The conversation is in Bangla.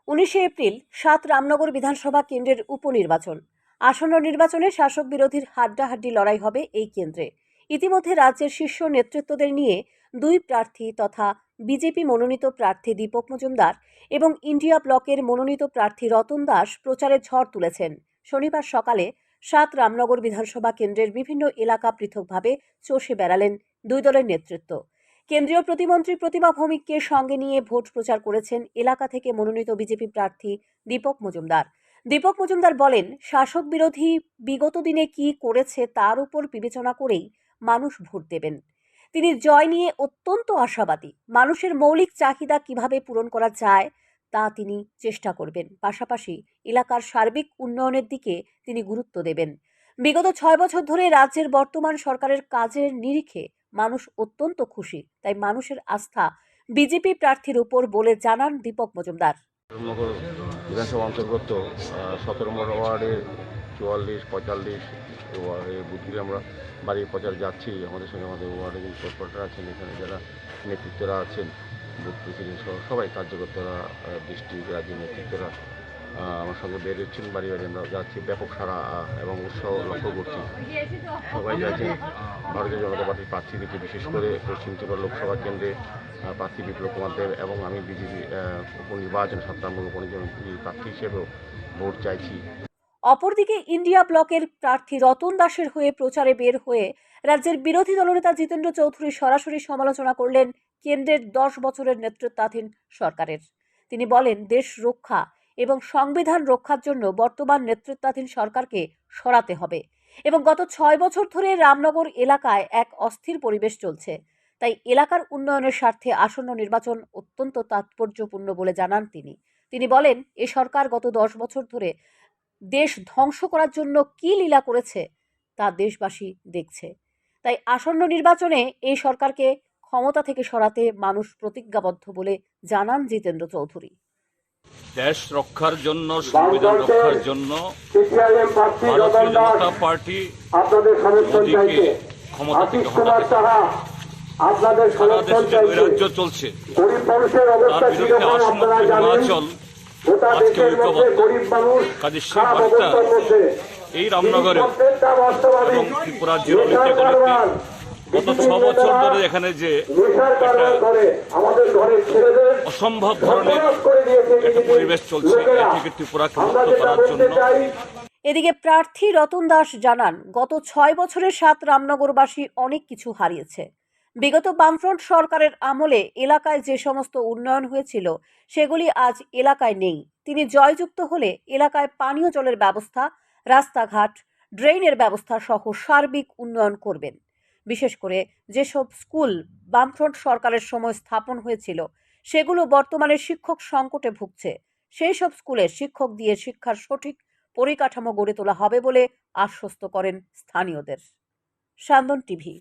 19শে এপ্রিল ৭ রামনগর বিধানসভা কেন্দ্রের উপনির্বাচন। আসন্ন নির্বাচনে শাসক বিরোধীর হাড্ডাহাড্ডি লড়াই হবে এই কেন্দ্রে। ইতিমধ্যে রাজ্যের শীর্ষ নেতৃত্বদের নিয়ে দুই প্রার্থী তথা বিজেপি মনোনীত প্রার্থী দীপক মজুমদার এবং ইন্ডিয়া ব্লকের মনোনীত প্রার্থী রতন দাস প্রচারে ঝড় তুলেছেন। শনিবার সকালে ৭ রামনগর বিধানসভা কেন্দ্রের বিভিন্ন এলাকা পৃথকভাবে চষে বেড়ালেন দুই দলের নেতৃত্ব। কেন্দ্রীয় প্রতিমন্ত্রী প্রতিমা ভৌমিককে সঙ্গে নিয়ে ভোট প্রচার করেছেন এলাকা থেকে মনোনীত বিজেপি প্রার্থী দীপক মজুমদার। দীপক মজুমদার বলেন, শাসক বিরোধী বিগত দিনে কি করেছে তার উপর বিবেচনা করেই মানুষ ভোট দেবেন। তিনি জয় নিয়ে অত্যন্ত আশাবাদী। মানুষের মৌলিক চাহিদা কিভাবে পূরণ করা যায় তা তিনি চেষ্টা করবেন। পাশাপাশি এলাকার সার্বিক উন্নয়নের দিকে তিনি গুরুত্ব দেবেন। বিগত 6 বছর ধরে রাজ্যের বর্তমান সরকারের কাজের নিরিখে মানুষ অত্যন্ত খুশি, তাই মানুষের আস্থা বিজেপি প্রার্থীর উপর বলে জানান দীপক মজুমদার। রামনগর বিধানসভা অন্তর্গত 17 নম্বর ওয়ার্ডের 44, 45 ওয়ার্ডে বুথগুলি আমরা বাড়ি প্রচার যাচ্ছি। আমাদের সঙ্গে আমাদের ওয়ার্ডে যিনি কর্পোরেটর আছেন, এখানে যারা নেতৃত্বরা আছেন, বুথ প্রেসিডেন্ট সহ সবাই কার্যকর্তারা, ডিস্ট্রিক্ট রাজ্যের নেতৃত্বরা আমার সঙ্গে বেরোচ্ছেন। বাড়ি বাড়ি আমরা যাচ্ছি, ব্যাপক সাড়া এবং উৎসাহ লক্ষ্য করছি। সবাই চাইছেন ভারতীয় জনতা পার্টির প্রার্থীদেরকে, বিশেষ করে পশ্চিম ত্রিপুরা লোকসভা কেন্দ্রে প্রার্থী বিপ্লব কুমার দেব এবং আমি বিজেপি উপনির্বাচন ৭ নম্বর উপনির্বাচন প্রার্থী হিসেবেও ভোট চাইছি। অপরদিকে ইন্ডিয়া ব্লকের প্রার্থী রতন দাসের হয়ে প্রচারে বের হয়ে রাজ্যের বিরোধী দলনেতা জিতেন্দ্র চৌধুরী সরাসরি সমালোচনা করলেন কেন্দ্রের 10 বছরের নেতৃত্বাধীন সরকারের। তিনি বলেন, দেশ রক্ষা এবং সংবিধান রক্ষার জন্য বর্তমান নেতৃত্বাধীন সরকারকে সরাতে হবে এবং গত 6 বছর ধরে রামনগর এলাকায় এক অস্থির পরিবেশ চলছে। তাই এলাকার উন্নয়নের স্বার্থে আসন্ন নির্বাচন অত্যন্ত তাৎপর্যপূর্ণ বলে জানান তিনি। তিনি বলেন, এ সরকার গত 10 বছর ধরে দেশ ধ্বংস করার জন্য কি লীলা করেছে তা দেশবাসী দেখছে। তাই আসন্ন নির্বাচনে এই সরকারকে ক্ষমতা থেকে সরাতে মানুষ প্রতিজ্ঞাবদ্ধ বলে জানান জিতেন্দ্র চৌধুরী। দেশ রক্ষার জন্য, সংবিধান রক্ষার জন্য ভারতীয় জনতা পার্টি মোদীকে ক্ষমতা থেকে হটাতে সারা দেশে যে নৈরাজ্য চলছে তার বিরুদ্ধে আসমত্র হিমাচল আজকে ঐক্যবদ্ধ। কাজে সেই বার্তা এই রামনগরে এবং ত্রিপুরার যে গত 6 বছর ধরে এখানে যে অসম্ভব ধরনের একটা পরিবেশ চলছে, এ থেকে ত্রিপুরাকে মুক্ত করার জন্য। এদিকে প্রার্থী রতন দাস জানান, গত 6 বছরে 7 রামনগরবাসী অনেক কিছু হারিয়েছে। বিগত বামফ্রন্ট সরকারের আমলে এলাকায় যে সমস্ত উন্নয়ন হয়েছিল সেগুলি আজ এলাকায় নেই। তিনি জয়যুক্ত হলে এলাকায় পানীয় জলের ব্যবস্থা, রাস্তাঘাট, ড্রেনের ব্যবস্থা সহ সার্বিক উন্নয়ন করবেন। বিশেষ করে যেসব স্কুল বামফ্রন্ট সরকারের সময় স্থাপন হয়েছিল সেগুলো বর্তমানে শিক্ষক সংকটে ভুগছে। সেই সব স্কুলে শিক্ষক দিয়ে শিক্ষার সঠিক পরিকাঠামো গড়ে তোলা হবে বলে আশ্বস্ত করেন স্থানীয়দের। সান্দন টিভি।